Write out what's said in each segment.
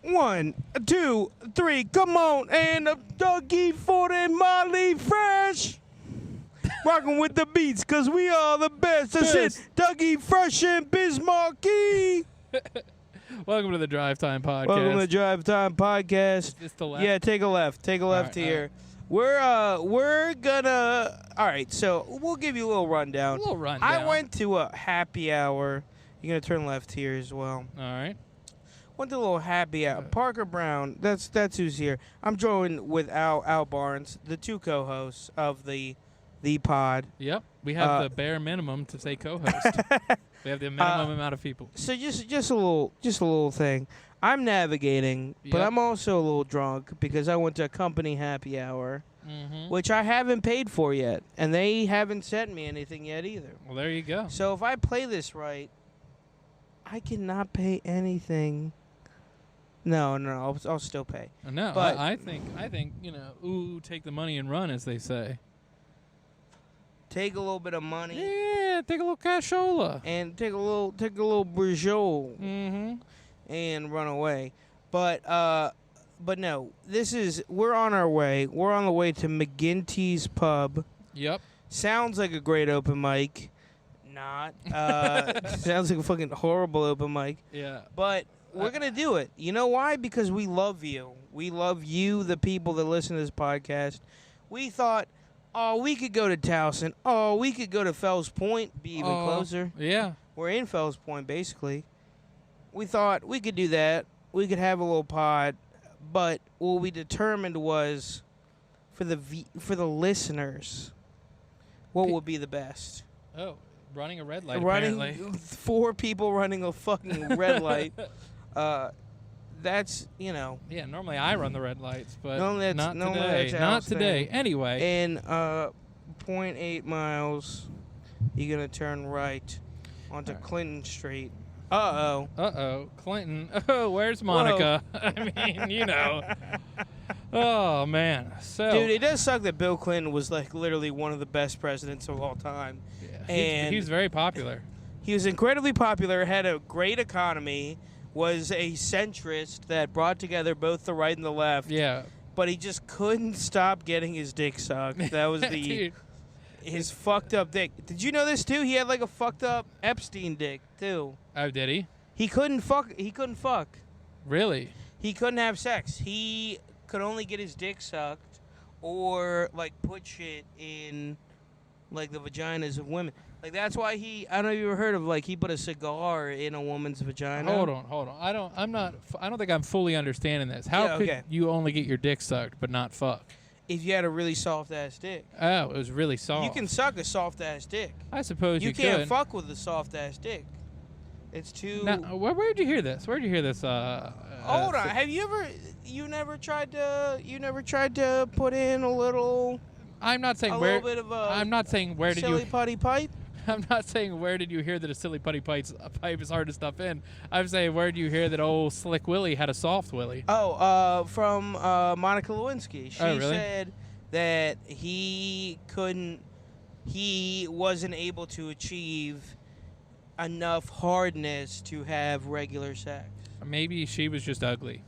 1, 2, 3, come on, and a Dougie Ford and Molly Fresh. Rocking with the beats, cause we are the best. That's it. Dougie Fresh and Bismarcky. Welcome to the Drive Time Podcast. Welcome to the Drive Time Podcast. Is this the left? Yeah, take a left. Take a left here. We're gonna. All right, so we'll give you a little rundown. I went to a happy hour. You're gonna turn left here as well. All right. Went to a little happy hour. Parker Brown. That's who's here. I'm joined with Al Barnes, the two co-hosts of the pod. Yep. We have the bare minimum to say co-host. We have the minimum amount of people. So just a little thing. I'm navigating, but I'm also a little drunk because I went to a company happy hour, which I haven't paid for yet, and they haven't sent me anything yet either. Well, there you go. So if I play this right, I cannot pay anything. No, I'll still pay. No, but I think ooh, take the money and run, as they say. Take a little bit of money. Yeah, take a little cashola. And take a little brujol. And run away. But no, we're on our way. We're on the way to McGinty's pub. Yep. Sounds like a great open mic. Not. Sounds like a fucking horrible open mic. Yeah. But we're going to do it. You know why? Because we love you. We love you, the people that listen to this podcast. We thought, we could go to Towson. We could go to Fells Point, be even closer. Yeah. We're in Fells Point, basically. We thought we could do that. We could have a little pod. But what we determined was, for the listeners, what would be the best? Oh, running a red light, apparently. 4 people running a fucking red light. That's, Yeah, normally I run the red lights, but normally not today. today. Not today. Anyway. In 0.8 miles, you're going to turn right onto Clinton Street. Uh-oh. Clinton. Oh, where's Monica? I mean, Oh, man. So, dude, it does suck that Bill Clinton was, literally one of the best presidents of all time. Yeah, and he's very popular. He was incredibly popular, had a great economy, was a centrist that brought together both the right and the left. Yeah. But he just couldn't stop getting his dick sucked. That was his fucked up dick. Did you know this, too? He had, a fucked up Epstein dick, too. Oh, did he? He couldn't fuck. Really? He couldn't have sex. He could only get his dick sucked or, put shit in, the vaginas of women. That's why I don't know if you ever heard of, he put a cigar in a woman's vagina. Hold on. I don't think I'm fully understanding this. How could you only get your dick sucked but not fuck? If you had a really soft-ass dick. Oh, it was really soft. You can suck a soft-ass dick. I suppose you could. You can't fuck with a soft-ass dick. It's too... Now, where'd you hear this? Hold on. Have you never tried to put in a little... I'm not saying where... little bit of a... I'm not saying where did you... Silly putty pipe? I'm not saying where did you hear that a silly putty pipe is hard to stuff in. I'm saying where did you hear that old Slick Willie had a soft Willie? From Monica Lewinsky. She really? said that he wasn't able to achieve enough hardness to have regular sex. Maybe she was just ugly.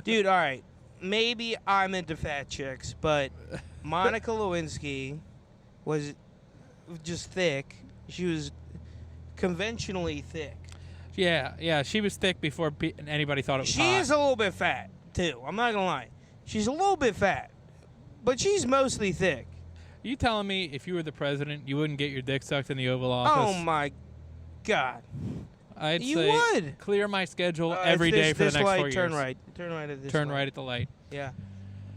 Dude, all right. Maybe I'm into fat chicks, but Monica Lewinsky was just thick. She was conventionally thick. Yeah, she was thick before anybody thought it was hot. She is a little bit fat, too. I'm not going to lie. She's a little bit fat, but she's mostly thick. You telling me if you were the president, you wouldn't get your dick sucked in the Oval Office? Oh, my God. I'd you say would. Clear my schedule every day for the next 4 years. Turn right. Turn right at this Turn light. right at the light. Yeah.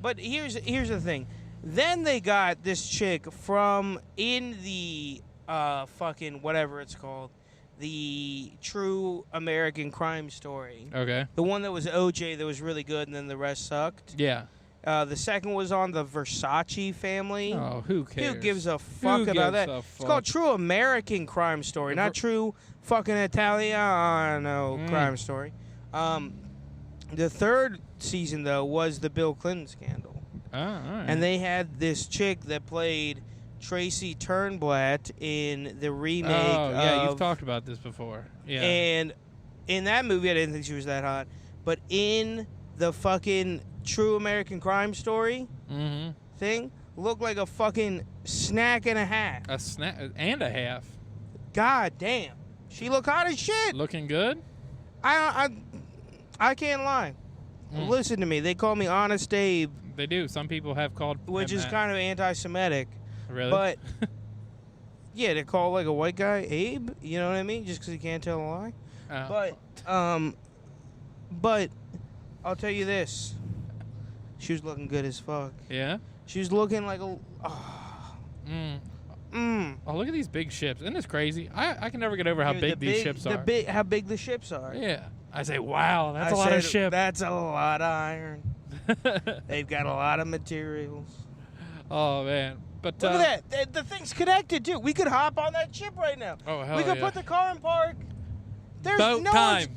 But here's the thing. Then they got this chick from in the fucking whatever it's called, the True American Crime Story. Okay. The one that was OJ that was really good and then the rest sucked. Yeah. The second was on the Versace family. Oh, who cares? Who gives a fuck about that? It's called True American Crime Story, not True fucking Italiano Crime Story. The third season, though, was the Bill Clinton scandal. Oh, all right. And they had this chick that played Tracy Turnblad in the remake yeah, you've talked about this before. Yeah. And in that movie, I didn't think she was that hot. But in the fucking True American Crime Story thing, looked like a fucking snack and a half. A snack and a half. God damn. She look hot as shit. Looking good? I can't lie. Listen to me. They call me Honest Abe. They do. Some people have called Which him is that. kind of anti-Semitic. Really? But, yeah, they call like a white guy Abe. You know what I mean? Just because he can't tell a lie. But I'll tell you this. She was looking good as fuck. Yeah? She was looking like a... Oh, look at these big ships. Isn't this crazy? I can never get over how big these ships are. How big the ships are. Yeah. I say, wow, that's a lot of ship. That's a lot of iron. They've got a lot of materials. Oh, man. But look at that. The thing's connected, too. We could hop on that ship right now. Oh, hell We could yeah. put the car in park. There's Boat time.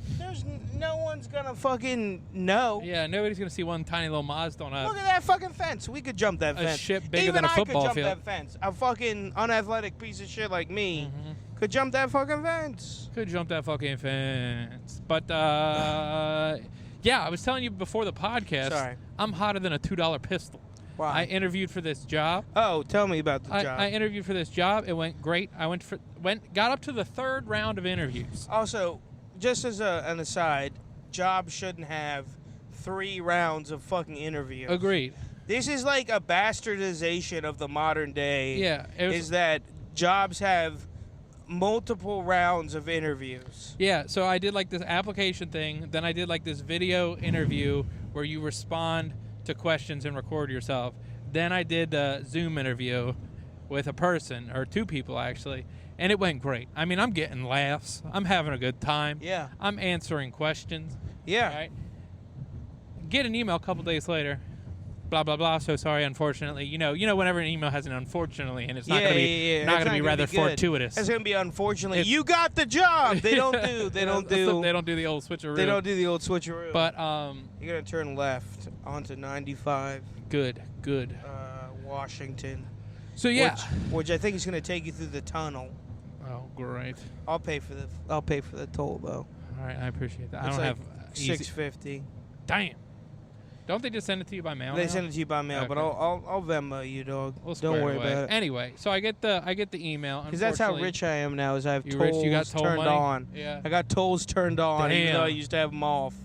No one's going to fucking know. Yeah, nobody's going to see one tiny little Mazda on Look at that fucking fence. We could jump that fence. a ship bigger Even than a I football could jump field. that fence. A fucking unathletic piece of shit like me could jump that fucking fence. Could jump that fucking fence. But, yeah, I was telling you before the podcast, Sorry. I'm hotter than a $2 pistol. Wow. I interviewed for this job. Oh, tell me about the job. I interviewed for this job. It went great. I got up to the 3rd round of interviews. Also, just as an aside, jobs shouldn't have 3 rounds of fucking interviews. Agreed. This is like a bastardization of the modern day. Yeah. Is that jobs have multiple rounds of interviews. Yeah, so I did like this application thing. Then I did like this video interview where you respond to questions and record yourself. Then I did the Zoom interview with a person, or 2 people actually, and it went great. I mean, I'm getting laughs. I'm having a good time. Yeah. I'm answering questions. Yeah. Right? Get an email a couple days later. Blah blah blah. So sorry, unfortunately. You know, whenever an email has an unfortunately, and it's not gonna be not gonna be rather fortuitous. It's gonna be unfortunately. You got the job. They don't do. They don't do the old switcheroo. They don't do the old switcheroo. But you're gonna turn left onto 95. Good. Washington. So yeah, which I think is gonna take you through the tunnel. Oh great. I'll pay for the toll though. All right, I appreciate that. It's I don't like have $6.50. Damn. Don't they just send it to you by mail? They now? send it to you by mail, but Okay. I'll Venmo you, dog. We'll Don't worry away. about it. Anyway, so I get the email. Because that's how rich I am now. Is I have You tolls rich? You got toll turned money? on. Yeah. I got tolls turned on, even though I Damn. used to have them off.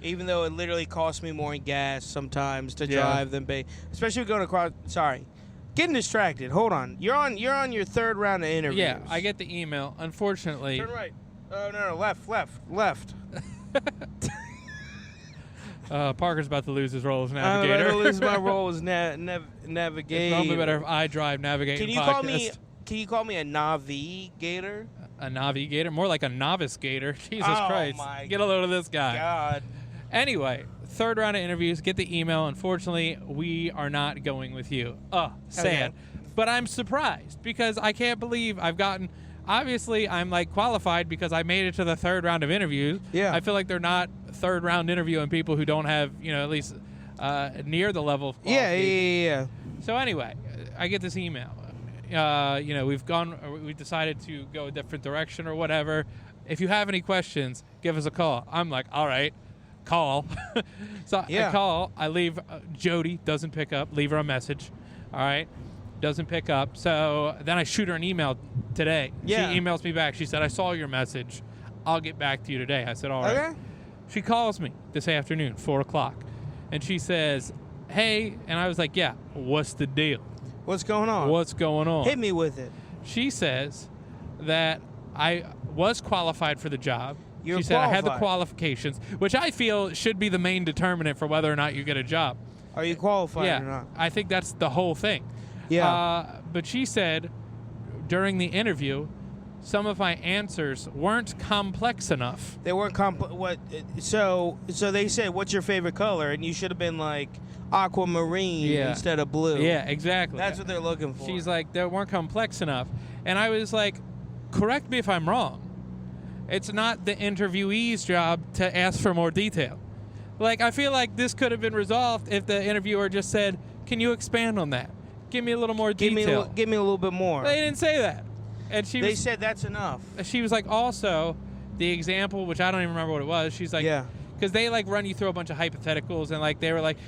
Even though it literally costs me more in gas sometimes to drive than pay, especially if we're going across. Sorry, getting distracted. Hold on. You're on your 3rd round of interviews. Yeah, I get the email. Unfortunately, Turn right. Oh no, left. Parker's about to lose his role as I'm navigator. about to lose my role as navigator. It's probably better if I drive navigating. Can you call me a navigator? A navigator? More like a novice gator. Jesus Oh Christ! my Get a load of this guy. God. Anyway, 3rd round of interviews. Get the email. Unfortunately, we are not going with you. Sad. Okay. But I'm surprised because I can't believe I've gotten. Obviously, I'm like qualified because I made it to the 3rd round of interviews. Yeah. I feel like they're not 3rd round interviewing people who don't have, at least near the level of qualification. Yeah. So anyway, I get this email. We've decided to go a different direction or whatever. If you have any questions, give us a call. I'm like, all right, call. So I call. I leave. Jody doesn't pick up. Leave her a message. All right. Doesn't pick up. So then I shoot her an email today. Yeah. She emails me back. She said, I saw your message. I'll get back to you today. I said, all right. Okay. She calls me this afternoon, 4 o'clock. And she says, hey. And I was like, yeah, what's the deal? What's going on? What's going on? Hit me with it. She says that I was qualified for the job. You're she said I had the qualified. qualifications, which I feel should be the main determinant for whether or not you get a job. Are you qualified Yeah, or not? I think that's the whole thing. Yeah. But she said during the interview, some of my answers weren't complex enough. They weren't what? So they said, "What's your favorite color?" And you should have been like aquamarine instead of blue. Yeah, exactly. That's what they're looking for. She's like, they weren't complex enough. And I was like, correct me if I'm wrong. It's not the interviewee's job to ask for more detail. Like, I feel like this could have been resolved if the interviewer just said, can you expand on that? Give me a little more detail. Give me a little bit more. They didn't say that. And They said that's enough. she was like, also, the example, which I don't even remember what it was. She's like, Yeah. because they like run you through a bunch of hypotheticals, and like they were like,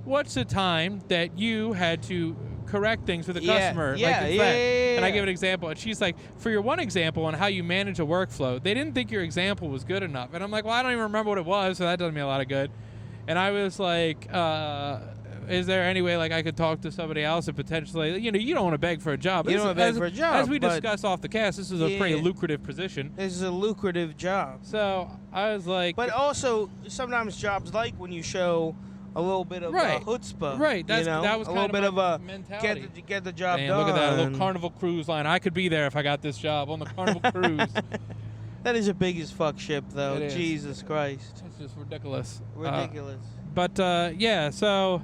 what's the time that you had to correct things with a customer? Yeah, like, yeah. And I give an example, and she's like, for your one example on how you manage a workflow, they didn't think your example was good enough. And I'm like, well, I don't even remember what it was, so that doesn't mean a lot of good. And I was like, is there any way like I could talk to somebody else and potentially, you don't want to beg for a job. You don't want to beg for a job. As we discussed off the cast, this is a pretty lucrative position. This is a lucrative job. So I was like, but also sometimes jobs like when you show a little bit of chutzpah. Right. That was a kind little of bit of a mentality. get the job Man, done. Look at that little Carnival Cruise line. I could be there if I got this job on the Carnival Cruise. That is a big as fuck ship, though. It is. Jesus Christ. It's just ridiculous. Ridiculous. So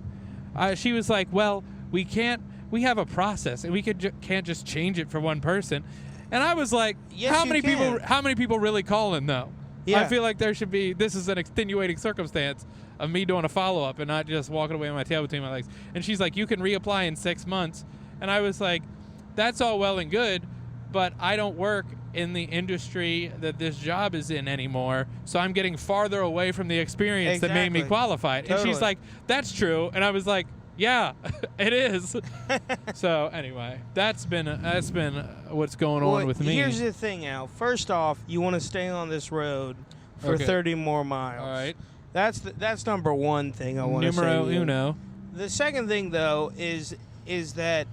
she was like, well, we have a process, and we can't just change it for one person. And I was like, yes, how many people really calling, though? Yeah. I feel like this is an extenuating circumstance of me doing a follow-up and not just walking away with my tail between my legs. And she's like, you can reapply in 6 months. And I was like, that's all well and good, but I don't work in the industry that this job is in anymore, so I'm getting farther away from the experience that made me qualified. Totally. And she's like, that's true. And I was like, yeah, it is. So anyway, that's been what's going on with me. Here's the thing, Al. First off, you want to stay on this road for 30 more miles. All right. That's number one thing I want to say. Numero uno. The second thing, though, is that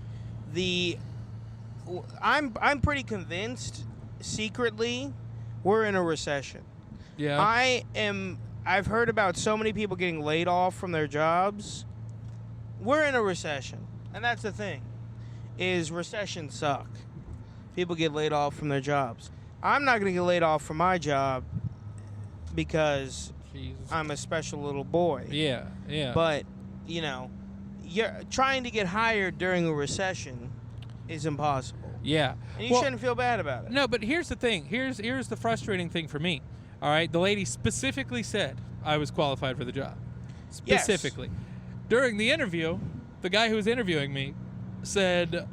I'm pretty convinced secretly we're in a recession. Yeah. I've heard about so many people getting laid off from their jobs. We're in a recession. And that's the thing, is recessions suck. People get laid off from their jobs. I'm not going to get laid off from my job because I'm a special little boy. Yeah, yeah. But, you're trying to get hired during a recession is impossible. Yeah. And you shouldn't feel bad about it. No, but here's the thing. Here's the frustrating thing for me. All right? The lady specifically said I was qualified for the job. Specifically. Yes. During the interview, the guy who was interviewing me said,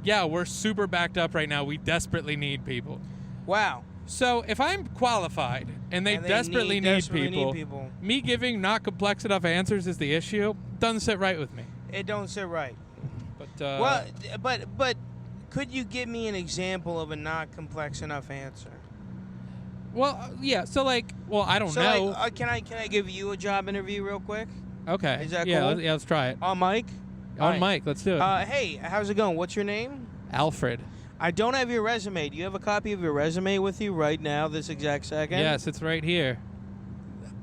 yeah, we're super backed up right now. We desperately need people. Wow. So if I'm qualified and they desperately need people, me giving not complex enough answers is the issue. Doesn't sit right with me. It don't sit right. But but could you give me an example of a not complex enough answer? Well, yeah. So I don't know. Like, can I give you a job interview real quick? Okay. Is that cool? cool? Yeah, let's try it. On mic? On mic. Let's do it. Hey, how's it going? What's your name? Alfred. I don't have your resume. Do you have a copy of your resume with you right now, this exact second? Yes, it's right here.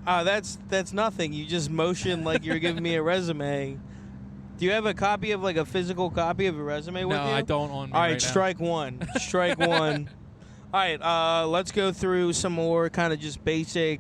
That's nothing. You just motion like you're giving me a resume. Do you have a copy of a physical copy of your resume with you? No, I don't on me. All right, right strike now. one. Strike one. All right, let's go through some more kind of just basic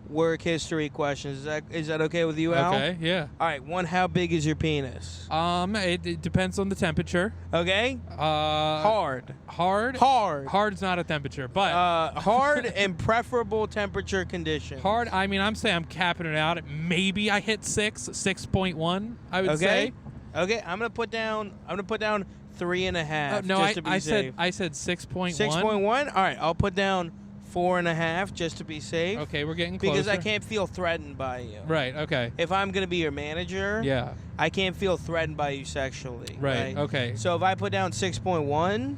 work history questions. Is that okay with you, Al? Okay, yeah. All right, one, how big is your penis? It depends on the temperature. Okay. Hard. Hard's not a temperature, but hard and preferable temperature conditions. Hard. I mean, I'm capping it out at maybe I hit 6.1. I would say. Okay. I'm gonna put down 3.5. No, just to be safe. I said 6.1. 6.1. All right, I'll put down 4.5 just to be safe. Okay, we're getting closer. Because I can't feel threatened by you. Right. Okay. If I'm gonna be your manager, yeah, I can't feel threatened by you sexually. Right. Okay. So if I put down 6.1,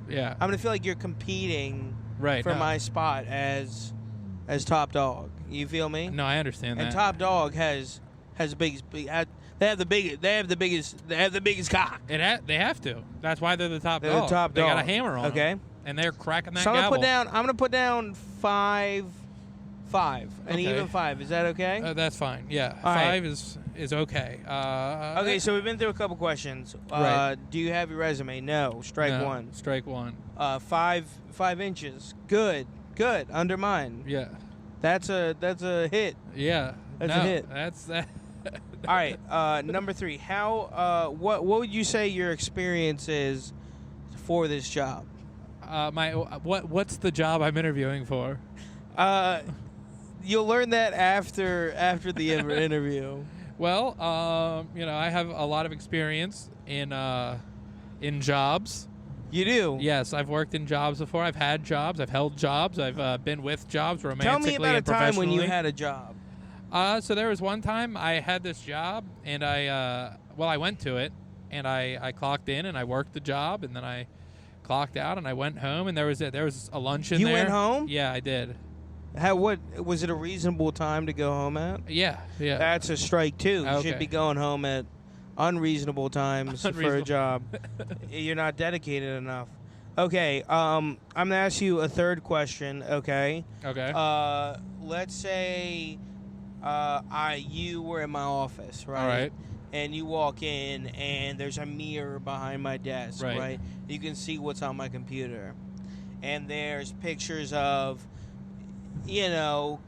yeah, I'm gonna feel like you're competing for my spot as top dog. You feel me? No, I understand that. And top dog has the biggest. They have the biggest cock. They have to. That's why they're the top They're dog. the top they dog. got a hammer on. Okay. Them, and they're cracking that So gavel. I'm gonna put down 5, and even 5. Is that okay? That's fine. Yeah, all 5 right. is okay. Okay, so we've been through a couple questions. Right. Do you have your resume? No. Strike No, one. Strike one. 5 inches. Good. Under mine. Yeah. That's a hit. Yeah. That's a hit. That's that. All right. Number 3. What would you say your experience is for this job? What's the job I'm interviewing for? You'll learn that after the interview. Well, I have a lot of experience in jobs. You do? Yes, I've worked in jobs before. I've had jobs. I've held jobs. I've been with jobs romantically Tell me about and a time when you professionally. had a job. So there was one time I had this job, and I went to it, and I clocked in, and I worked the job, and then I clocked out, and I went home, and there was a lunch in You there. went home? Yeah, I did. What was it a reasonable time to go home at? Yeah. That's a strike too. You Okay. should be going home at unreasonable times for a Unreasonable. job. You're not dedicated enough. Okay, I'm gonna ask you a third question. Okay. Okay. Let's say you were in my office, right? All right. And you walk in, and there's a mirror behind my desk, Right. right? You can see what's on my computer, and there's pictures of,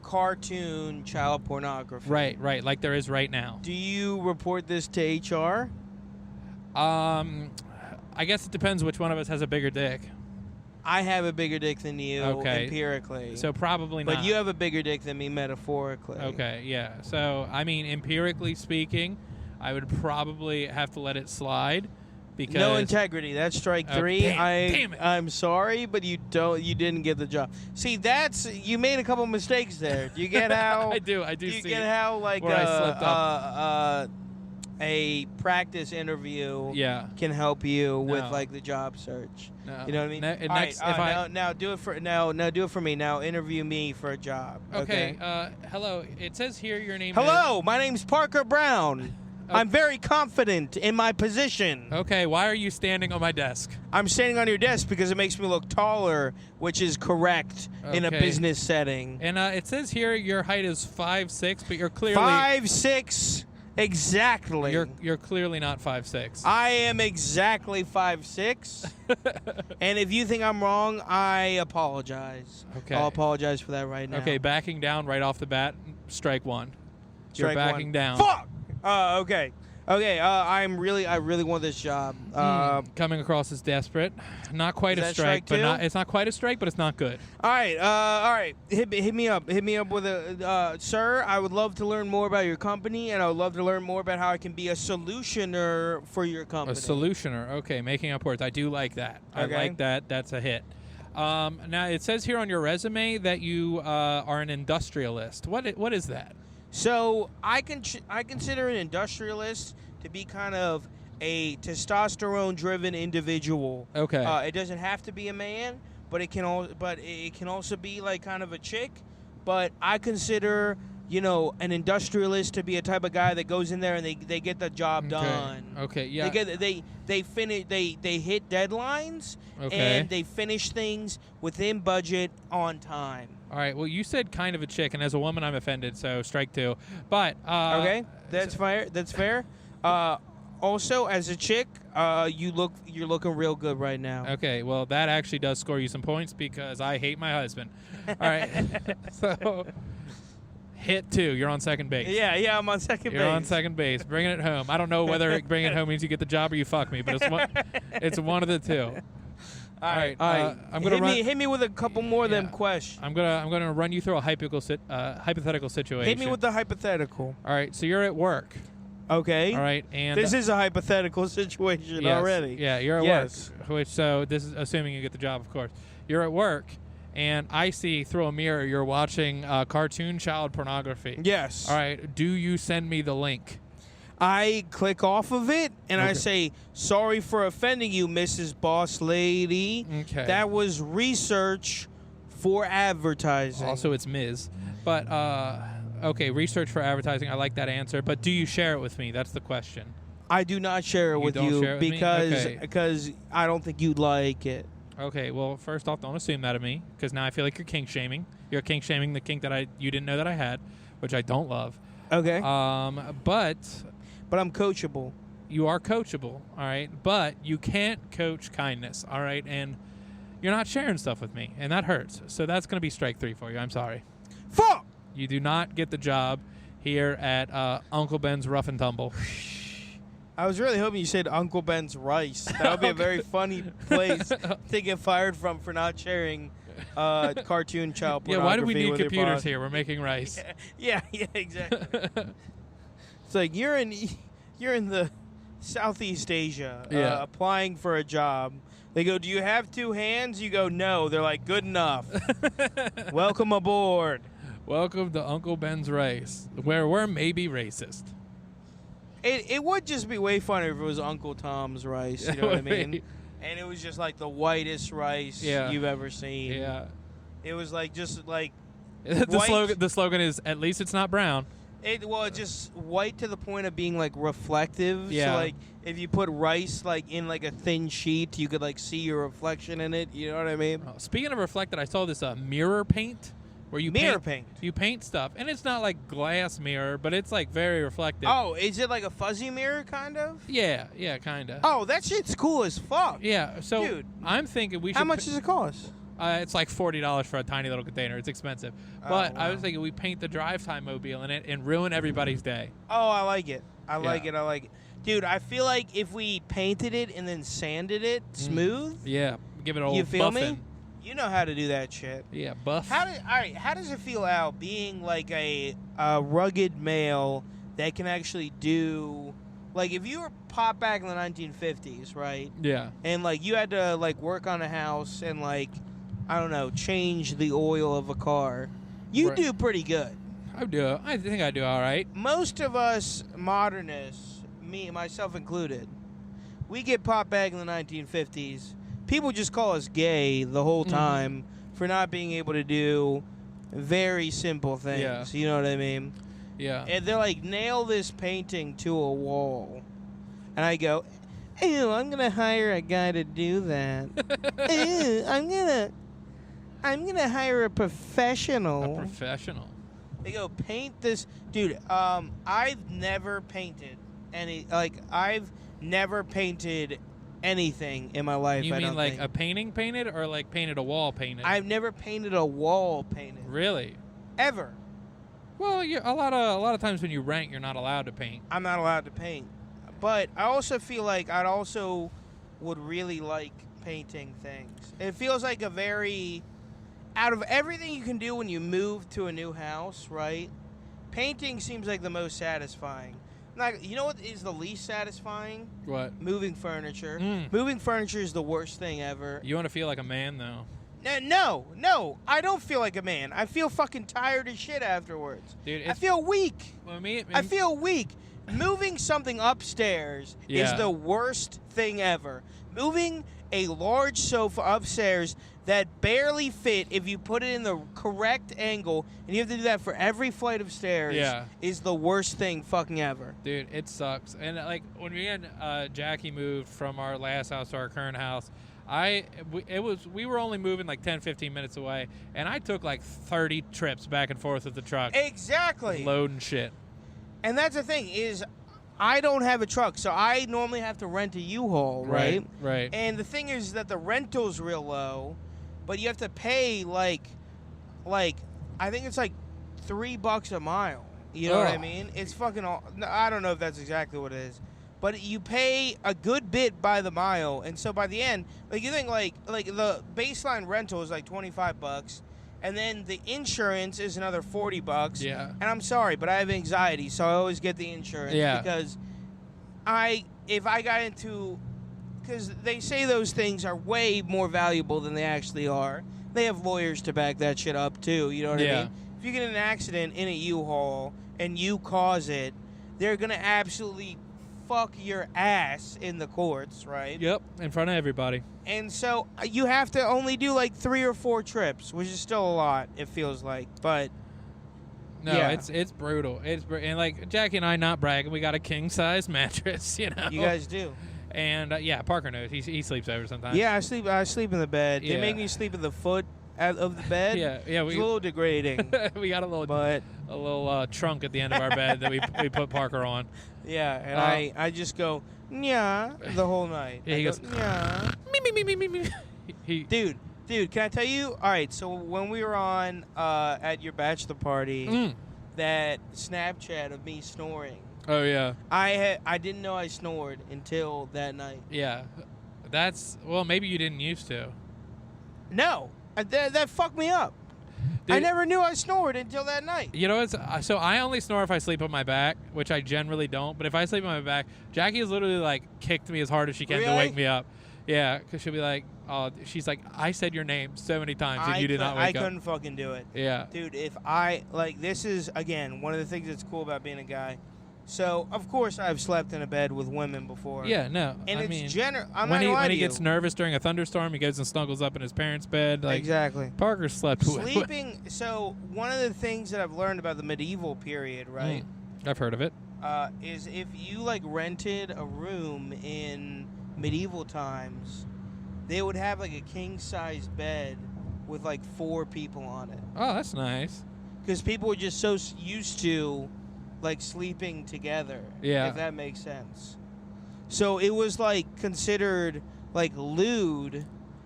cartoon child pornography. Right. Like there is right now. Do you report this to HR? I guess it depends which one of us has a bigger dick. I have a bigger dick than you, Okay. empirically. So probably not. But you have a bigger dick than me, metaphorically. Okay, yeah. So, I mean, empirically speaking, I would probably have to let it slide because No integrity. That's strike Oh, 3. damn it. I'm sorry, but you didn't get the job. See, you made a couple mistakes there. Do you get how I do Do you see get how like where I slipped up. A practice interview Yeah. can help you with No. like the job search. No. You know what I mean? Ne- All right, next, if I now do it for do it for me. Now interview me for a job. okay. Hello. It says here your name. Hello, my name's Parker Brown. Oh. I'm very confident in my position. Okay. Why are you standing on my desk? I'm standing on your desk because it makes me look taller, which is correct in a Okay. business setting. And it says here your height is 5'6", but you're clearly 5'6", exactly. You're clearly not 5'6". I am exactly 5'6", and if you think I'm wrong, I apologize. Okay. I'll apologize for that right now. Okay, backing down right off the bat. Strike 1. You're Strike backing one. down. Fuck. Okay. Okay. I really want this job. Coming across as desperate. Not quite Is a that strike, strike but two? it's not quite a strike, but it's not good. All right. Hit me up. Hit me up with a sir. I would love to learn more about your company, and I would love to learn more about how I can be a solutioner for your A company. solutioner. Okay, making up words. I do like that. I Okay. like that. That's a hit. Now it says here on your resume that you are an industrialist. What is that? So I consider an industrialist to be kind of a testosterone-driven individual. Okay. It doesn't have to be a man, but it can also be like kind of a chick. But I consider an industrialist to be a type of guy that goes in there and they get the job done. Okay. Yeah. They finish. They hit deadlines Okay. and they finish things within budget on time. All right. Well, you said kind of a chick, and as a woman, I'm offended. So strike 2. But Okay, that's fair. That's fair. Also, as a chick, you're looking real good right now. Okay, well, that actually does score you some points because I hate my husband. All right, so hit 2. You're on second base. Yeah, I'm on second base. You're on second base. Bringing it home. I don't know whether bringing it home means you get the job or you fuck me, but it's one of the two. All right. I'm gonna hit me with a couple more of them Yeah. questions. I'm gonna run you through a hypothetical situation. Hit me with the hypothetical. All right. So you're at work. Okay. All right, and This is a hypothetical situation yes, already. Yeah, you're at Yes. work. So this is assuming you get the job, of course. You're at work, and I see through a mirror you're watching cartoon child pornography. Yes. All right. Do you send me the link? I click off of it and I Okay. say, "Sorry for offending you, Mrs. Boss Lady. Okay. That was research for advertising." Also, it's Ms. But okay, research for advertising. I like that answer. But do you share it with me? That's the question. I do not share it You with don't you share it with me? because Okay. because I don't think you'd like it. Okay. Well, first off, don't assume that of me because now I feel like you're kink shaming. You're kink shaming the kink that you didn't know that I had, which I don't love. Okay. But I'm coachable. you are coachable, all right? But you can't coach kindness, all right? And you're not sharing stuff with me, and that hurts. So that's going to be strike 3 for you. I'm sorry. Fuck! You do not get the job here at Uncle Ben's Rough and Tumble. I was really hoping you said Uncle Ben's Rice. That would be a very funny place to get fired from for not sharing cartoon child pornography. Yeah, why do we need with your computers boss. here? We're making rice. Yeah, exactly. It's like you're in the Southeast Asia Yeah. applying for a job. They go, do you have 2 hands? You go, no. They're like, good enough. Welcome aboard. Welcome to Uncle Ben's Rice, where we're maybe racist. It would just be way funnier if it was Uncle Tom's rice. You know what I mean? Be. And it was just like the whitest rice you've ever seen. Yeah. It was like just like the slogan is, at least it's not brown. Just white to the point of being like reflective. Yeah. So like if you put rice like in like a thin sheet, you could like see your reflection in it. You know what I mean? Speaking of reflected, I saw this mirror paint where you paint. You paint stuff, and it's not like glass mirror, but it's like very reflective. Oh, is it like a fuzzy mirror kind of? Yeah, kind of. Oh, that shit's cool as fuck. Yeah. So dude, I'm thinking we should. How much does it cost? It's like $40 for a tiny little container. It's expensive. But wow. I was thinking we paint the drive time mobile in it and ruin everybody's day. Oh, I like it. I like it. Dude, I feel like if we painted it and then sanded it smooth. Yeah, give it a old You feel buffing. me? You know how to do that shit. Yeah, buff. How does it feel out being like a rugged male that can actually do, like, if you were popped back in the 1950s, right? Yeah. And like you had to like work on a house and like, I don't know, change the oil of a car. You do pretty good. I think I do all right. Most of us modernists, myself included, we get popped back in the 1950s. People just call us gay the whole time for not being able to do very simple things. Yeah. You know what I mean? Yeah. And they're like, nail this painting to a wall. And I go, ew, I'm going to hire a guy to do that. Ew, I'm going to hire a professional. A professional. They go, paint this. Dude, I've never painted anything in my life. You mean like a painting painted or like painted a wall painted? I've never painted a wall painted. Really? Ever. Well, a lot of times when you rent, you're not allowed to paint. I'm not allowed to paint. But I also feel like I'd also would really like painting things. It feels like a very, out of everything you can do when you move to a new house, right? Painting seems like the most satisfying. You know what is the least satisfying? What? Moving furniture. Moving furniture is the worst thing ever. You want to feel like a man, though. No, I don't feel like a man. I feel fucking tired as shit afterwards. Dude, I feel weak. Well, I feel weak. Moving something upstairs is the worst thing ever. Moving a large sofa upstairs that barely fit if you put it in the correct angle, and you have to do that for every flight of stairs, is the worst thing fucking ever. Dude, it sucks. And like when me and Jackie moved from our last house to our current house, we were only moving like 10-15 minutes away, and I took like 30 trips back and forth with the truck. Exactly. Loading shit. And that's the thing is, I don't have a truck, so I normally have to rent a U-Haul, right? Right. And the thing is that the rental's real low, but you have to pay like I think it's like $3 a mile. You know what I mean? It's fucking I don't know if that's exactly what it is. But you pay a good bit by the mile, and so by the end, like you think like the baseline rental is like $25, and then the insurance is another $40. Yeah. And I'm sorry, but I have anxiety, so I always get the insurance because if I got into, because they say those things are way more valuable than they actually are. They have lawyers to back that shit up too. You know what I mean? If you get in an accident in a U-Haul and you cause it, they're gonna absolutely fuck your ass in the courts, right? Yep, in front of everybody. And so you have to only do like 3 or 4 trips, which is still a lot, it feels like. But no, it's brutal. And like Jackie and I, not bragging, we got a king size mattress. You know, you guys do. And Parker knows he sleeps over sometimes. Yeah, I sleep in the bed. They make me sleep in the foot of the bed. Yeah, it's a little degrading. We got a little trunk at the end of our bed that we put Parker on. Yeah, and I just go, yeah, the whole night. Yeah, he goes, yeah. Me. Dude, can I tell you? All right, so when we were on at your bachelor party, that Snapchat of me snoring. Oh, yeah. I didn't know I snored until that night. Yeah. Maybe you didn't used to. No. That fucked me up. Dude, I never knew I snored until that night. You know, so I only snore if I sleep on my back, which I generally don't. But if I sleep on my back, Jackie has literally like kicked me as hard as she can to wake me up. Yeah, because she'll be like, oh, she's like, I said your name so many times and you did not wake I up. couldn't fucking do it. Yeah. Dude, this is, again, one of the things that's cool about being a guy. So, of course, I've slept in a bed with women before. Yeah, no. And I mean, when he gets nervous during a thunderstorm, he goes and snuggles up in his parents' bed. Like, exactly. Parker slept. Sleeping. So, one of the things that I've learned about the medieval period, right? I've heard of it. Is if you, like, rented a room in medieval times, they would have, like, a king-size bed with, like, 4 people on it. Oh, that's nice. Because people were just so used to, like, sleeping together. Yeah. If that makes sense. So it was, like, considered, like, lewd.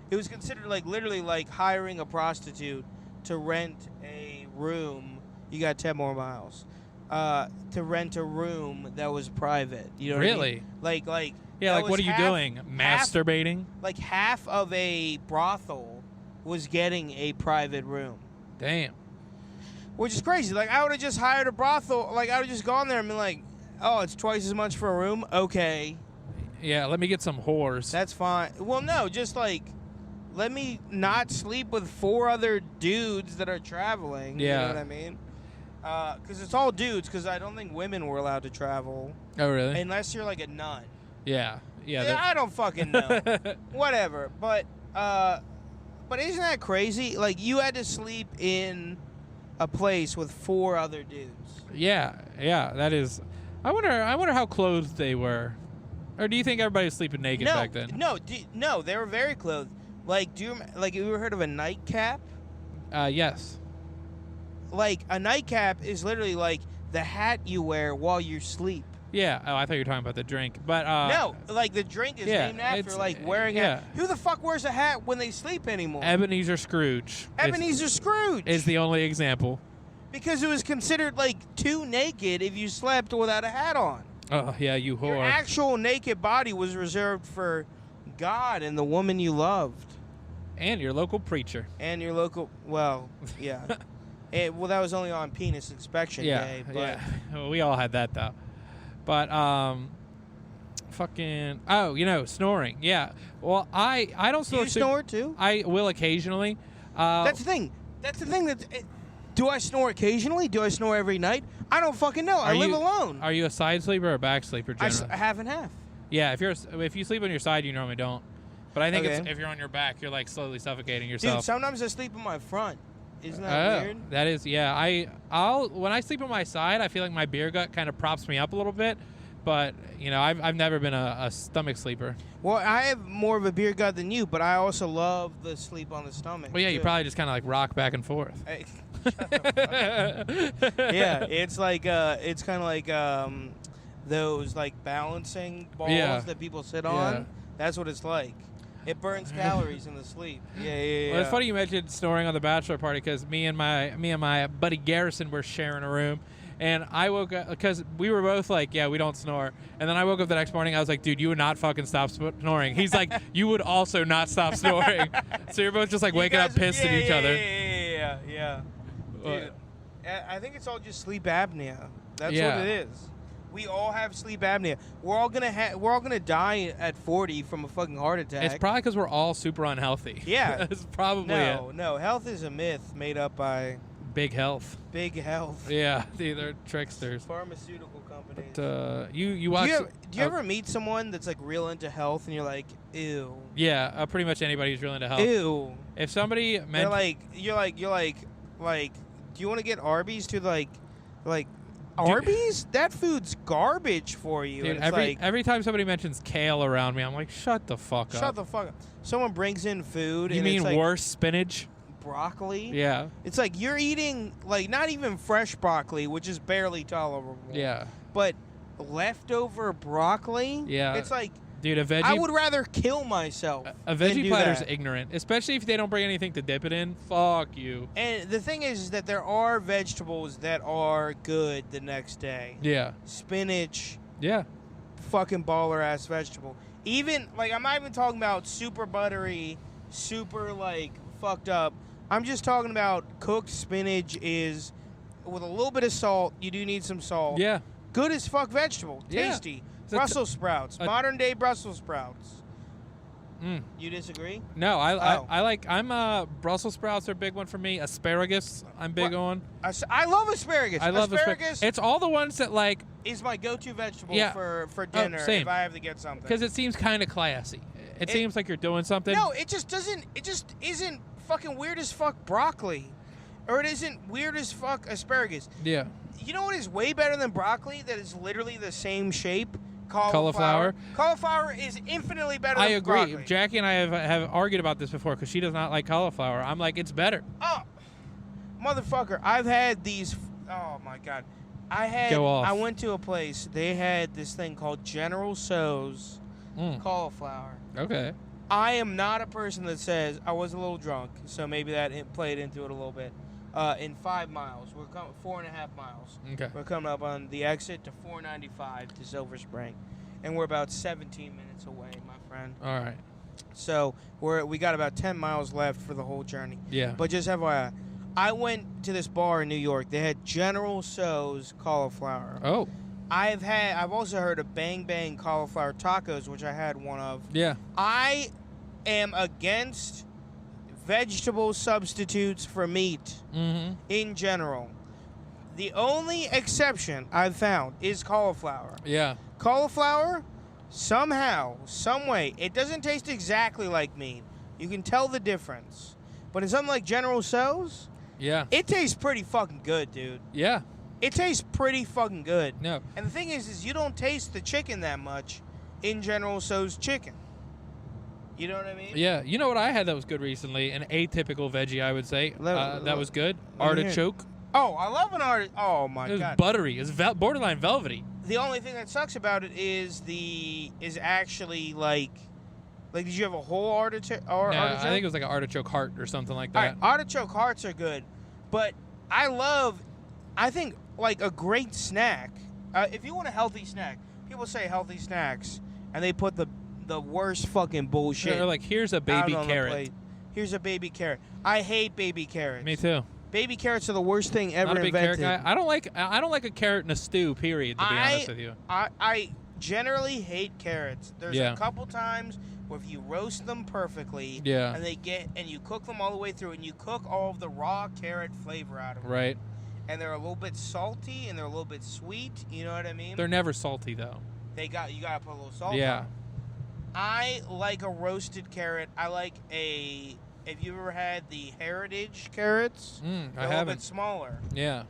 It was considered, like, literally, like, hiring a prostitute to rent a room. You got 10 more miles. To rent a room that was private. You know what I mean? Like. Yeah, like, what are you doing? Masturbating? Like, half of a brothel was getting a private room. Damn. Which is crazy. Like, I would have just hired a brothel. Like, I would have just gone there and been like, oh, it's twice as much for a room? Okay. Yeah, let me get some whores. That's fine. Well, no, just, like, let me not sleep with 4 other dudes that are traveling. Yeah. You know what I mean? Because it's all dudes, because I don't think women were allowed to travel. Oh, really? Unless you're, like, a nun. Yeah. I don't fucking know. Whatever. But isn't that crazy? Like, you had to sleep in a place with 4 other dudes. Yeah, that is. I wonder how clothed they were. Or do you think everybody was sleeping naked back then? No, they were very clothed. Like, have you ever heard of a nightcap? Yes. Like, a nightcap is literally like the hat you wear while you sleep. Yeah. Oh, I thought you were talking about the drink. But no, like, the drink is named after, like, wearing a hat. Who the fuck wears a hat when they sleep anymore? Ebenezer Scrooge. Ebenezer Scrooge is the only example. Because it was considered, like, too naked if you slept without a hat on. Oh, yeah, you whore. Your actual naked body was reserved for God and the woman you loved. And your local preacher. And your local, well, yeah. Well, that was only on penis inspection day. But. Yeah, well, we all had that, though. But, snoring. Yeah. Well, I don't snore. Do you snore, too? I will occasionally. That's the thing. Do I snore occasionally? Do I snore every night? I don't fucking know. I live alone. Are you a side sleeper or a back sleeper, generally? Half and half. Yeah, if you sleep on your side, you normally don't. But I think if you're on your back, you're, like, slowly suffocating yourself. Dude, sometimes I sleep on my front. Isn't that weird? That is, yeah. I'll when I sleep on my side, I feel like my beer gut kind of props me up a little bit. But, I've never been a stomach sleeper. Well, I have more of a beer gut than you, but I also love the sleep on the stomach. Well, yeah, too. You probably just kind of, like, rock back and forth. Hey, yeah, it's like it's kind of like those, like, balancing balls that people sit on. That's what it's like. It burns calories in the sleep. Yeah. Well, it's funny you mentioned snoring on the bachelor party because me and my buddy Garrison were sharing a room, and I woke up because we were both like, yeah, we don't snore. And then I woke up the next morning. I was like, dude, you would not fucking stop snoring. He's like, you would also not stop snoring. So you're both just like waking up pissed at each other. Yeah. Dude, I think it's all just sleep apnea. That's what it is. We all have sleep apnea. We're all gonna die at 40 from a fucking heart attack. It's probably because we're all super unhealthy. Yeah, it's probably it. No. Health is a myth made up by big health. Big health. Yeah, they're tricksters. Pharmaceutical companies. But you watch. Do you ever meet someone that's, like, real into health and you're like, ew? Yeah, pretty much anybody who's real into health. Ew. If somebody meant you're like, do you want to get Arby's to like? Arby's? That food's garbage for you. Dude, and every time somebody mentions kale around me, I'm like, shut the fuck up. Shut the fuck up. Someone brings in food. You mean worse spinach? Broccoli? Yeah. It's like you're eating, like, not even fresh broccoli, which is barely tolerable. Yeah. But leftover broccoli? Yeah. It's like, dude, a veggie. I would rather kill myself. A veggie platter's ignorant, especially if they don't bring anything to dip it in. Fuck you. And the thing is that there are vegetables that are good the next day. Yeah. Spinach. Yeah. Fucking baller ass vegetable. Even, like, I'm not even talking about super buttery, super, like, fucked up. I'm just talking about cooked spinach is with a little bit of salt. You do need some salt. Yeah. Good as fuck vegetable. Yeah. Tasty. Brussels sprouts. Modern day Brussels sprouts. You disagree? No, I'm Brussels sprouts are a big one for me. Asparagus, I'm big on. I love asparagus. I love asparagus. It's all the ones that like is my go-to vegetable for dinner same. if I have to get something. Because it seems kind of classy. It seems like you're doing something. No, it just doesn't. It just isn't fucking weird as fuck broccoli, or it isn't weird as fuck asparagus. Yeah. You know what is way better than broccoli? That is literally the same shape. Cauliflower. Cauliflower is infinitely better than I agree. broccoli. Jackie and I have argued about this before because she does not like cauliflower. I'm like, it's better. Oh, motherfucker! I've had these. Oh my god! Go off. I went to a place. They had this thing called General Tso's cauliflower. Okay. I am not a person that says I was a little drunk, so maybe that played into it a little bit. In 5 miles, we're coming 4.5 miles. Okay. We're coming up on the exit to 495 to Silver Spring, and we're about 17 minutes away, my friend. All right. So we got about 10 miles left for the whole journey. Yeah. But just FYI, I went to this bar in New York. They had General Tso's cauliflower. Oh. I've also heard of Bang Bang cauliflower tacos, which I had one of. Yeah. I am against vegetable substitutes for meat in general. The only exception I've found is cauliflower. Yeah. Cauliflower, somehow, some way, it doesn't taste exactly like meat. You can tell the difference. But in something like General Tso's, yeah, it tastes pretty fucking good, dude. Yeah. It tastes pretty fucking good. No. And the thing is you don't taste the chicken that much in General Tso's chicken. You know what I mean? Yeah. You know what I had that was good recently? An atypical veggie, I would say. That was good. Artichoke. Oh, I love an artichoke. Oh, my God. It was buttery. It was borderline velvety. The only thing that sucks about it is actually like did you have a whole artichoke? I think it was like an artichoke heart or something like that. All right, artichoke hearts are good, but I think like a great snack. If you want a healthy snack, people say healthy snacks, and they put the worst fucking bullshit. They're like, here's a baby carrot. Here's a baby carrot. I hate baby carrots. Me too. Baby carrots are the worst thing ever Not a big invented. carrot guy. I don't like a carrot in a stew. Period. To be honest with you. I generally hate carrots. There's Yeah. a couple times where if you roast them perfectly, Yeah. and you cook them all the way through, and you cook all of the raw carrot flavor out of them. Right. And they're a little bit salty and they're a little bit sweet. You know what I mean? They're never salty though. You gotta put a little salt. Yeah. on 'em. I like a roasted carrot. I like a. Have you ever had the heritage carrots? I They're a little haven't. bit smaller. Yeah.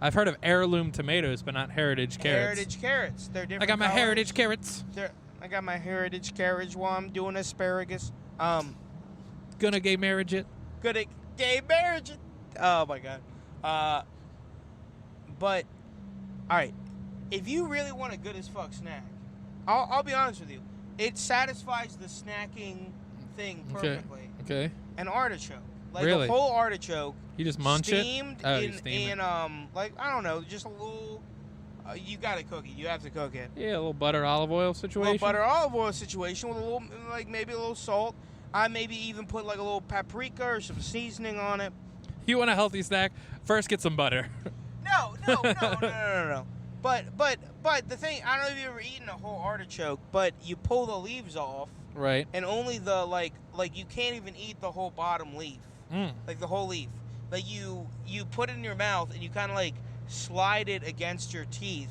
I've heard of heirloom tomatoes, but not heritage carrots. Heritage carrots. They're different. I got my colors. heritage carrots. I got my heritage carrots while I'm doing asparagus. Gonna gay marriage it. Good at gay marriage. Oh my god. But all right, if you really want a good as fuck snack, I'll be honest with you. It satisfies the snacking thing perfectly. Okay. An artichoke, like Really? a whole artichoke. You just munch steamed it. Oh, you in steam it. like I don't know, just a little. You gotta cook it. You have to cook it. Yeah, a little butter olive oil A situation. little butter olive oil situation with a little, like maybe a little salt. I maybe even put like a little paprika or some seasoning on it. You want a healthy snack? First, get some butter. No. But the thing, I don't know if you've ever eaten a whole artichoke, but you pull the leaves off, Right. and only the like you can't even eat the whole bottom leaf, like the whole leaf. Like you put it in your mouth and you kind of like slide it against your teeth,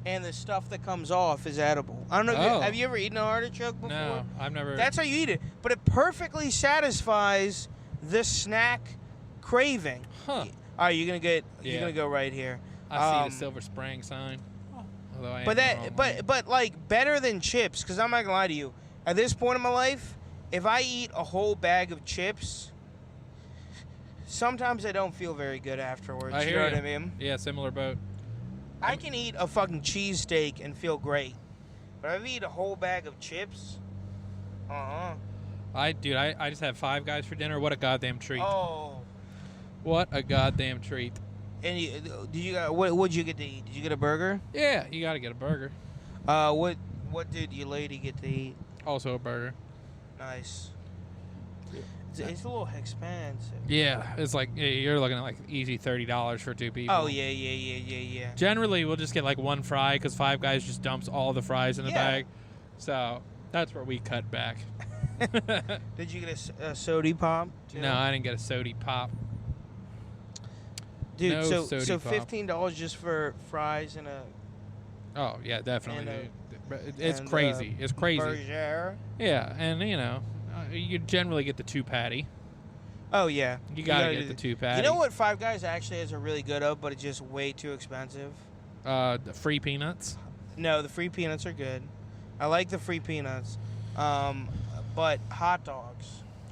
and the stuff that comes off is edible. I don't know. Have you ever eaten an artichoke before? No, I've never. That's how you eat it, but it perfectly satisfies the snack craving. Huh. All right, you're gonna Yeah. go right here. I see the Silver Spring sign. Although I But ain't wrong. but like better than chips, because I'm not gonna lie to you. At this point in my life, if I eat a whole bag of chips, sometimes I don't feel very good afterwards. I you hear know ya. what I mean? Yeah, similar boat. I can eat a fucking cheesesteak and feel great, but if I eat a whole bag of chips, I just had Five Guys for dinner. What a goddamn treat. Oh. What a goddamn treat. And what'd you get to eat? Did you get a burger? Yeah, you got to get a burger. What did your lady get to eat? Also a burger. Nice. It's a little expensive. Yeah, it's like you're looking at like easy $30 for two people. Oh yeah. Generally, we'll just get like one fry because Five Guys just dumps all the fries in the bag. So that's where we cut back. Did you get a soda pop? Too? No, I didn't get a soda pop. Dude, No so soda pop. $15 just for fries and a. Oh yeah, definitely. And it's crazy. It's crazy. Burger. Yeah, and you generally get the 2-patty. Oh yeah, You gotta get the 2-patty. You know what Five Guys actually has a really good of, but it's just way too expensive. The free peanuts. No, the free peanuts are good. I like the free peanuts. But hot dogs.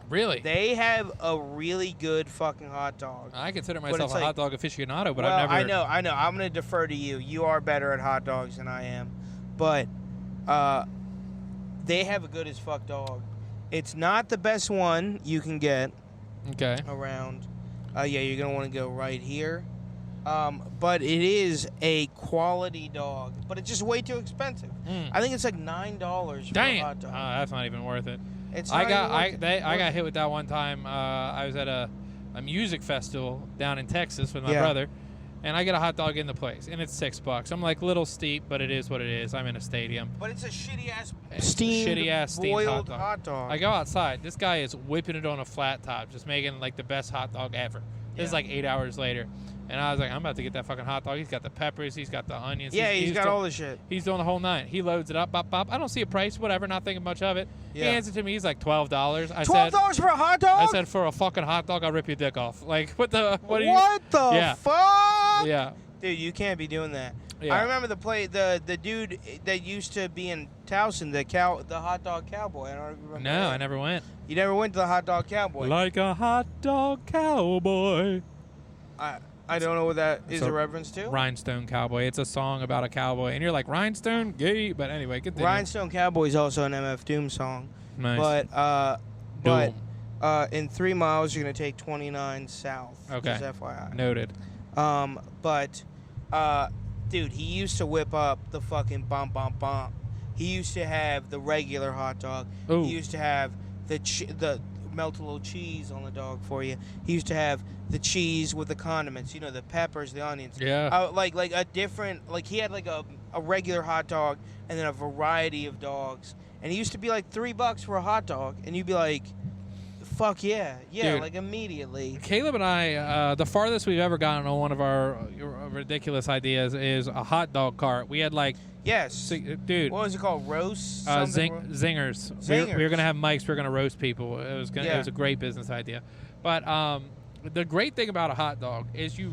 Really? They have a really good fucking hot dog. I consider myself a hot dog aficionado, but well, I've never. I know. I'm going to defer to you. You are better at hot dogs than I am. But they have a good as fuck dog. It's not the best one you can get around. Yeah, you're going to want to go right here. But it is a quality dog. But it's just way too expensive. I think it's like $9 for a hot dog. That's not even worth it. I got hit with that one time. I was at a music festival down in Texas with my brother, and I get a hot dog in the place, and it's $6. I'm like, little steep, but it is what it is. I'm in a stadium. But it's a shitty-ass steamed boiled hot dog. I go outside. This guy is whipping it on a flat top, just making like the best hot dog ever. This is like 8 hours later. And I was like, I'm about to get that fucking hot dog. He's got the peppers. He's got the onions. Yeah, he's got all the shit. He's doing the whole nine. He loads it up, bop, bop. I don't see a price, whatever, not thinking much of it. Yeah. He hands it to me. He's like, $12. $12 for a hot dog? I said, for a fucking hot dog, I'll rip your dick off. Like, what the fuck? Yeah. Dude, you can't be doing that. Yeah. I remember the dude that used to be in Towson, the hot dog cowboy. I don't remember. No, I never went. You never went to the hot dog cowboy? Like a hot dog cowboy. I don't know what that is a reference to. Rhinestone Cowboy. It's a song about a cowboy. And you're like, Rhinestone? Gay. But anyway, continue. Rhinestone Cowboy is also an MF Doom song. Nice. But in 3 miles, you're going to take 29 south. Okay. Just FYI. Noted. Dude, he used to whip up the fucking bump, bump, bump. He used to have the regular hot dog. Ooh. He used to have the melt a little cheese on the dog for you. He used to have the cheese with the condiments, the peppers, the onions. Yeah. Like a different, he had like a regular hot dog and then a variety of dogs. And it used to be like $3 for a hot dog. And you'd be like, fuck yeah. Yeah, dude, like immediately. Caleb and I, the farthest we've ever gotten on one of our ridiculous ideas is a hot dog cart. We had like... Yes. Dude. What was it called? Roast? Zingers. We were going to have mics. We were going to roast people. It was a great business idea. But the great thing about a hot dog is you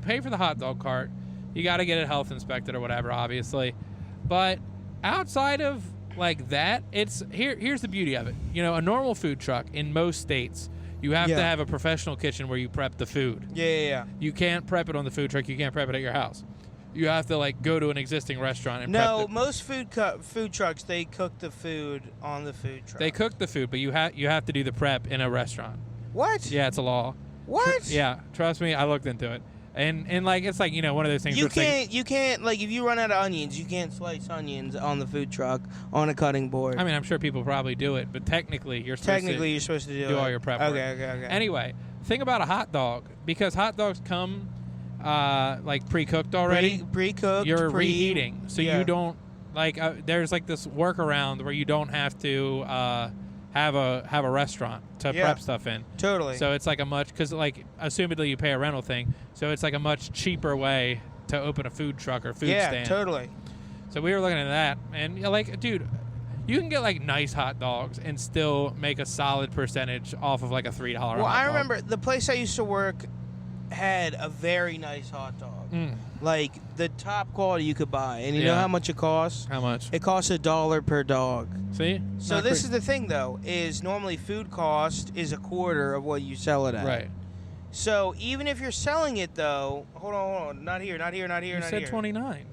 pay for the hot dog cart. You got to get it health inspected or whatever, obviously. But outside of like that, here's the beauty of it. A normal food truck in most states, you have to have a professional kitchen where you prep the food. Yeah. You can't prep it on the food truck. You can't prep it at your house. You have to go to an existing restaurant and prep it. Most food trucks, they cook the food on the food truck. They cook the food, but you have to do the prep in a restaurant. What? Yeah, it's a law. What? Yeah, trust me, I looked into it. And it's like, one of those things you can't if you run out of onions, you can't slice onions on the food truck on a cutting board. I mean, I'm sure people probably do it, but technically you're supposed to do all your prep work. Okay. Anyway, think about a hot dog, because hot dogs come pre-cooked already. Pre-cooked. You're reheating, so you don't there's this workaround where you don't have to have a restaurant to prep stuff in. Totally. So it's because assumedly you pay a rental thing, so it's like a much cheaper way to open a food truck or food stand. Yeah, totally. So we were looking at that, and dude, you can get nice hot dogs and still make a solid percentage off of a $3 hot dog. I remember the place I used to work had a very nice hot dog. The top quality you could buy. And you know how much it costs? How much? It costs $1 per dog. See? So this is the thing, though, is normally food cost is a quarter of what you sell it at. Right. So even if you're selling it, though, hold on, not here. You said 29.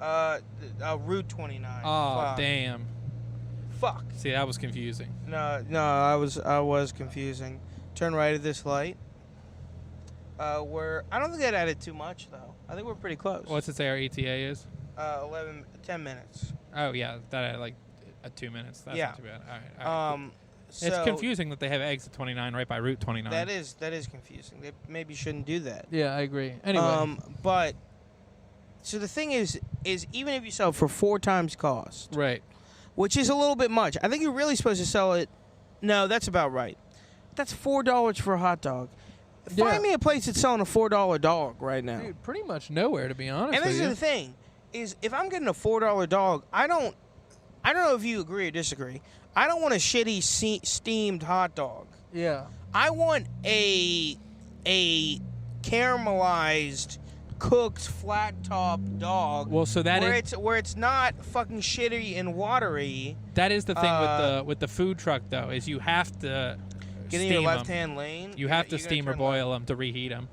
Route 29. Oh, Fuck. damn. Fuck. See, that was confusing. No, I was confusing. Turn right at this light. I don't think that added too much, though. I think we're pretty close. What's it say our ETA is? 10 minutes. Oh, yeah. That added 2 minutes. That's not too bad. All right. So it's confusing that they have exit 29 right by Route 29. That is confusing. They maybe shouldn't do that. Yeah, I agree. Anyway. But, so the thing is even if you sell for 4 times cost. Right. which is a little bit much. I think you're really supposed to sell it. No, that's about right. That's $4 for a hot dog. Find me a place that's selling a $4 dog right now. Dude, pretty much nowhere, to be honest. And this is the thing: is if I'm getting a $4 dog, I don't know if you agree or disagree. I don't want a shitty steamed hot dog. Yeah. I want a caramelized, cooked, flat top dog. Well, so that where it's not fucking shitty and watery. That is the thing with the food truck though, is you have to get in your left-hand lane. You have to steam or boil them to reheat them.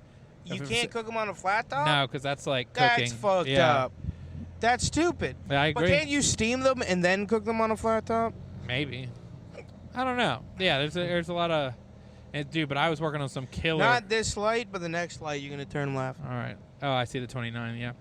You can't cook them on a flat top? No, because that's like cooking. That's fucked up. That's stupid. Yeah, I agree. But can't you steam them and then cook them on a flat top? Maybe. I don't know. Yeah, there's a lot of... Dude, but I was working on some killer... Not this light, but the next light, you're going to turn left. All right. Oh, I see the 29, yeah.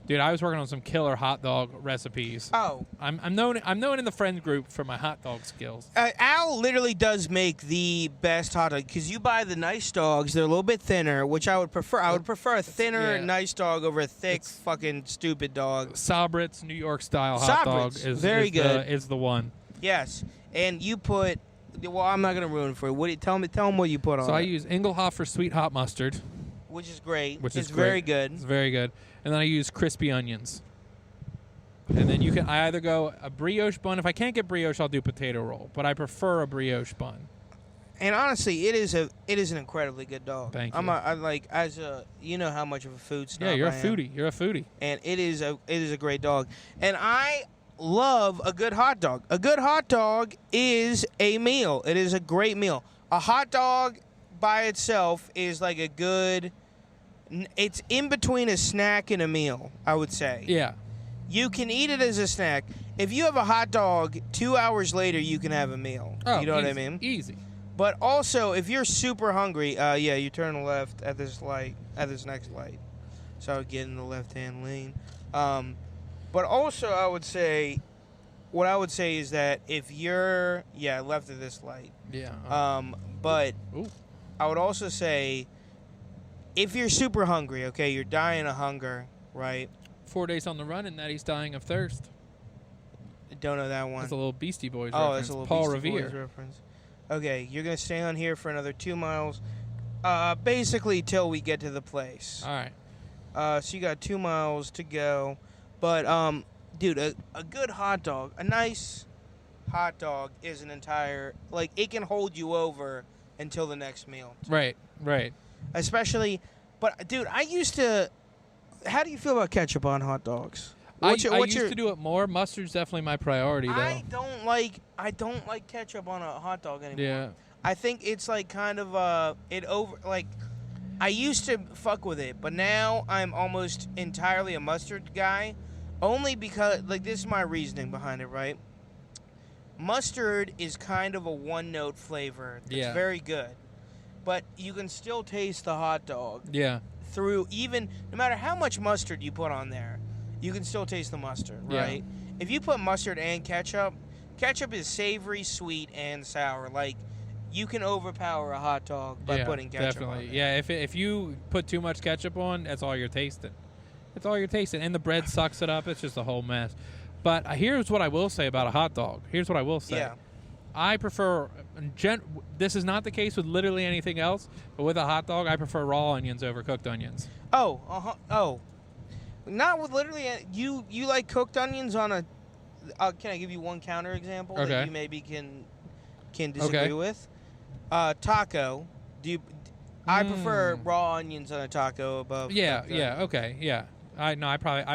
Dude, I was working on some killer hot dog recipes. Oh. I'm known in the friend group for my hot dog skills. Al literally does make the best hot dog because you buy the nice dogs. They're a little bit thinner, which I would prefer. I would prefer a thinner, nice dog over a thick, fucking stupid dog. Sabrit's New York style hot dog is very good. Is the one. Yes, and you put. Well, I'm not gonna ruin it for you. What do you tell them what you put on? So I use Engelhofer sweet hot mustard, which is great. It's very good. It's very good. And then I use crispy onions. And then I either go a brioche bun. If I can't get brioche, I'll do potato roll. But I prefer a brioche bun. And honestly, it is an incredibly good dog. Thank you. You know how much of a food snob Yeah, you're a foodie. You're a foodie. And it is a great dog. And I love a good hot dog. A good hot dog is a meal. It is a great meal. A hot dog by itself is like a good. It's in between a snack and a meal, I would say. Yeah. You can eat it as a snack. If you have a hot dog, 2 hours later you can have a meal. Oh, you know what I mean? Easy. But also, if you're super hungry, you turn left at this next light. So I would get in the left-hand lane. But also, what I would say is that if you're, left of this light. Yeah. But I would also say, if you're super hungry, okay, you're dying of hunger, right? 4 days on the run and that he's dying of thirst. I don't know that one. That's a little Beastie Boys reference. Oh, that's a little Paul Beastie Revere. Boys reference. Okay, you're going to stay on here for another 2 miles, basically till we get to the place. All right. So you got 2 miles to go. But, dude, a good hot dog, a nice hot dog is an entire, like, it can hold you over until the next meal. Right. Especially, but, dude, how do you feel about ketchup on hot dogs? I used to do it more. Mustard's definitely my priority, though. I don't like ketchup on a hot dog anymore. Yeah. I think it's like kind of I used to fuck with it, but now I'm almost entirely a mustard guy, only because this is my reasoning behind it, right? Mustard is kind of a one-note flavor that's very good, but you can still taste the hot dog. Yeah. Through even no matter how much mustard you put on there, you can still taste the mustard, right? Yeah. If you put mustard and ketchup is savory, sweet, and sour. Like, you can overpower a hot dog by putting ketchup on it. Yeah, if you put too much ketchup on, that's all you're tasting. It's all you're tasting. And the bread sucks it up. It's just a whole mess. But here's what I will say about a hot dog. Here's what I will say. Yeah. I prefer, this is not the case with literally anything else, but with a hot dog, I prefer raw onions over cooked onions. Oh. Not with literally, you like cooked onions on a, can I give you one counter example that you maybe can disagree with? Taco. I prefer raw onions on a taco above. I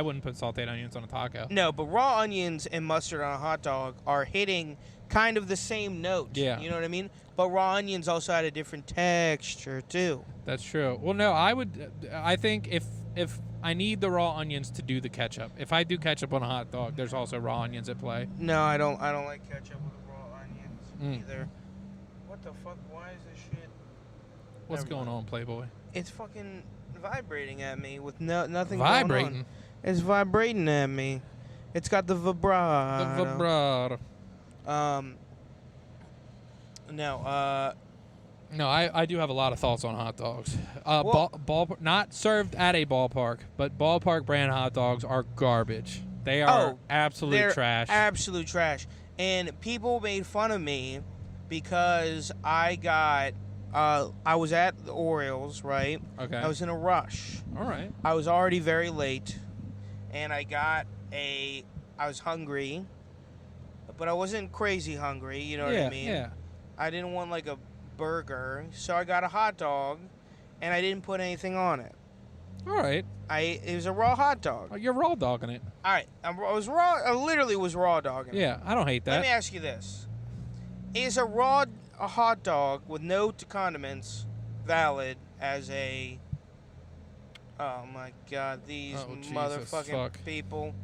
wouldn't put sauteed onions on a taco. No, but raw onions and mustard on a hot dog are hitting kind of the same note. Yeah. You know what I mean? But raw onions also had a different texture too. That's true. Well, no, I think if I need the raw onions to do the ketchup. If I do ketchup on a hot dog, there's also raw onions at play. No, I don't like ketchup with raw onions either. What the fuck? Why is this shit? What's going on, Playboy? It's fucking vibrating at me with nothing vibrating. Going on. It's vibrating at me. It's got the vibrato. No, I do have a lot of thoughts on hot dogs. Not served at a ballpark, but ballpark brand hot dogs are garbage. They are absolute trash. Absolute trash. and people made fun of me because I was at the Orioles, right? Okay. I was in a rush. All right. I was already very late, and I was hungry, but I wasn't crazy hungry, you know what I mean? Yeah. I didn't want like a burger, so I got a hot dog, and I didn't put anything on it. All right. It was a raw hot dog. Oh, you're raw dogging it. All right, I was raw. I literally was raw dogging it. Yeah, I don't hate that. Let me ask you this: is a hot dog with no condiments valid as a? Oh my God, these motherfucking people!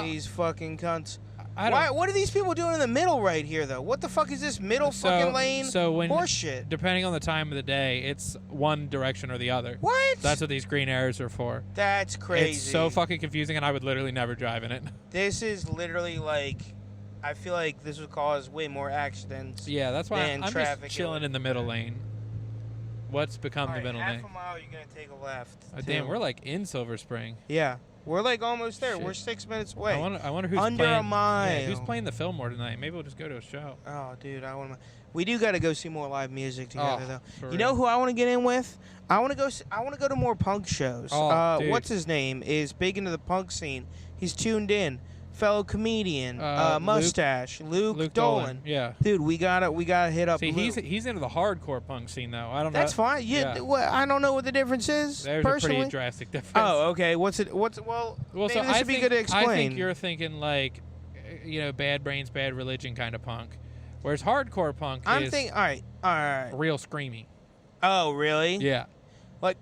These fucking cunts. What are these people doing in the middle right here, though? What the fuck is this middle fucking lane horseshit? Depending on the time of the day, it's one direction or the other. What? That's what these green arrows are for. That's crazy. It's so fucking confusing, and I would literally never drive in it. This is literally like, I feel like this would cause way more accidents. Yeah, that's why I'm traffic just chilling in the middle lane. What's become the middle lane? Half a mile, you're gonna take a left. Oh, damn, we're like in Silver Spring. Yeah. We're like almost there. Shit. We're 6 minutes away. I wonder who's under playing, a mile. Yeah, who's playing the Fillmore tonight? Maybe we'll just go to a show. Oh, dude, we do got to go see more live music together, though. You know who I want to get in with? I want to go to more punk shows. What's his name? Is big into the punk scene. He's tuned in. Fellow comedian, mustache, Luke Dolan. Yeah, dude, we gotta hit up. See, Luke. he's into the hardcore punk scene though. I don't know. That's fine. Yeah, I don't know what the difference is. There's personally. a pretty drastic difference. Oh, okay. Well, maybe so this would be good to explain. I think you're thinking like, Bad Brains, Bad Religion kind of punk, whereas hardcore punk is all right, real screamy. Oh, really? Yeah. Like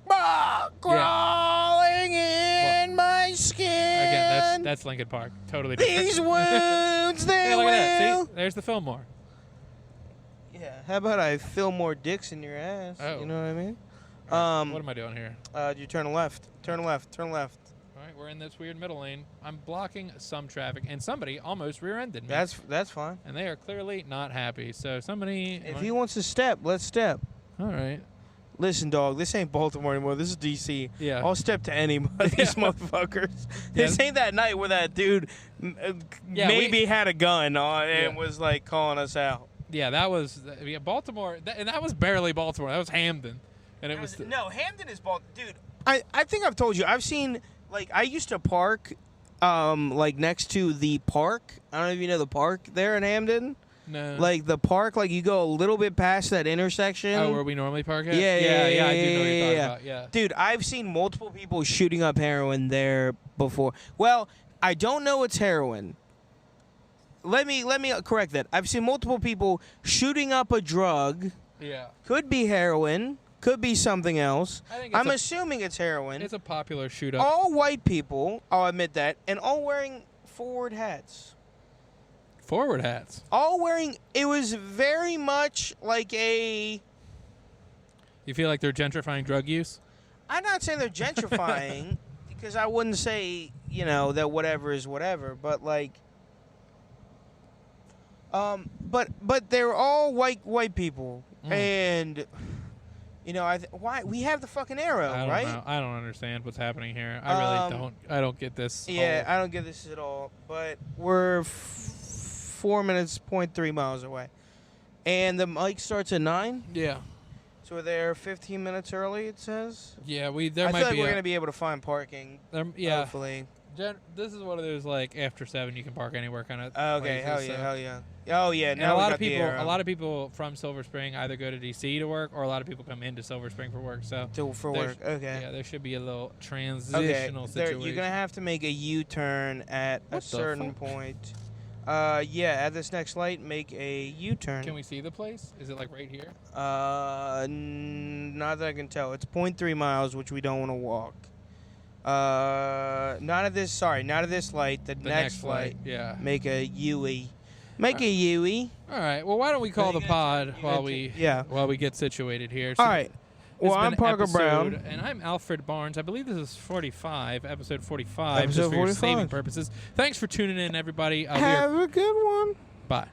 crawling in my skin. Again, that's Linkin Park. Totally different. These wounds, they look will. At that. See, there's the Fillmore. Yeah. How about I fill more dicks in your ass? Oh. You know what I mean? Right, what am I doing here? You turn left. Turn left. Turn left. All right, we're in this weird middle lane. I'm blocking some traffic, and somebody almost rear-ended me. That's fine. And they are clearly not happy. So somebody. If he wants to step, let's step. All right. Listen, dog, this ain't Baltimore anymore. This is D.C. Yeah. I'll step to anybody, these motherfuckers. This ain't that night where that dude maybe had a gun and was, like, calling us out. Yeah, that was Baltimore. And that was barely Baltimore. That was Hamden. And it was no, Hamden is Baltimore. Dude, I think I've told you. I've seen, like, I used to park, like, next to the park. I don't know if you know the park there in Hamden. No. Like the park, like you go a little bit past that intersection. Oh, where we normally park at? Yeah, I do know what you're talking yeah. about. Yeah. Dude, I've seen multiple people shooting up heroin there before. Well, I don't know it's heroin. Let me correct that. I've seen multiple people shooting up a drug. Yeah. Could be heroin. Could be something else. I'm assuming it's heroin. It's a popular shoot up. All white people, I'll admit that, and all wearing forward hats. Forward hats. All wearing, it was very much like a... You feel like they're gentrifying drug use? I'm not saying they're gentrifying, because I wouldn't say, that whatever is whatever, but like... But they're all white people, and... why we have the fucking arrow, right? Know. I don't understand what's happening here. I really don't. I don't get this. Yeah, I don't get this at all. But we're 4 minutes, 0.3 miles away. And the mic starts at 9? Yeah. So we're there 15 minutes early, it says? Yeah, I feel like we're going to be able to find parking, hopefully. This is one of those, like, after 7 you can park anywhere kind of okay, places, hell yeah. Oh, yeah, now a lot of people from Silver Spring either go to D.C. to work, or a lot of people come into Silver Spring for work. Okay. Yeah, there should be a little transitional situation. You're going to have to make a U-turn at a certain point. At this next light, make a U-turn. Can we see the place? Is it like right here? Not that I can tell. It's 0.3 miles, which we don't want to walk. Not at this light. The next light. Yeah. Make a U-E. Make a U-E. All right. Well, why don't we call the pod while we get situated here? So all right. Well, I'm Parker Brown. And I'm Alfred Barnes. I believe this is 45, episode 45. Episode just for 45. your saving purposes. Thanks for tuning in, everybody. Have a good one. Bye.